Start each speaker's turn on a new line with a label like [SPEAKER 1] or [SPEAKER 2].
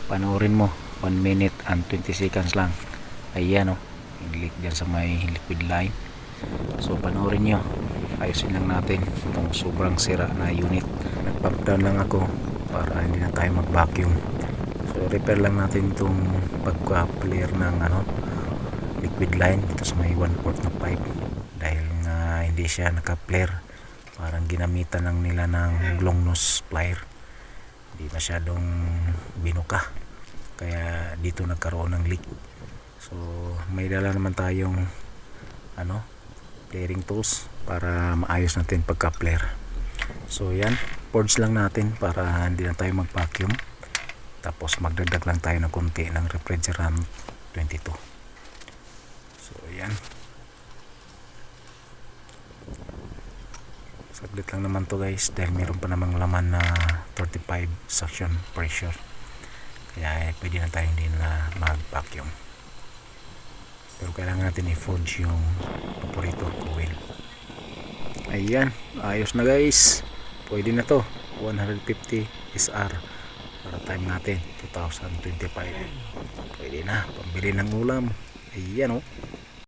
[SPEAKER 1] panoorin mo, 1 minute and 20 seconds lang. Ayan o, inlik dyan sa may liquid line. So panoorin nyo, ayusin lang natin itong sobrang sira na unit. Nag-pump down lang ako para hindi na tayo mag-vacuum. So repair lang natin itong pagka-clear ng liquid line dito sa may 1/4 na pipe, dahil nga hindi siya naka-flare. Parang ginamitan lang nila ng long nose plier, hindi masyadong binuka, kaya dito nagkaroon ng leak. So may dala naman tayong flaring tools para maayos natin pagka-flare. So yan, purge lang natin para hindi na tayo mag-vacuum. Tapos magdagdag lang tayo ng konti ng refrigerant 22. So yan, saglit lang naman to guys, dahil meron pa namang laman na 35 suction pressure, kaya pwede na tayo hindi na mag-vacuum. Pero kailangan natin i-forge yung evaporator coil. Ayan, ayos na guys, pwede na to. 150 SR para time natin 2025, pwede na pambili ng ulam. Ayan o.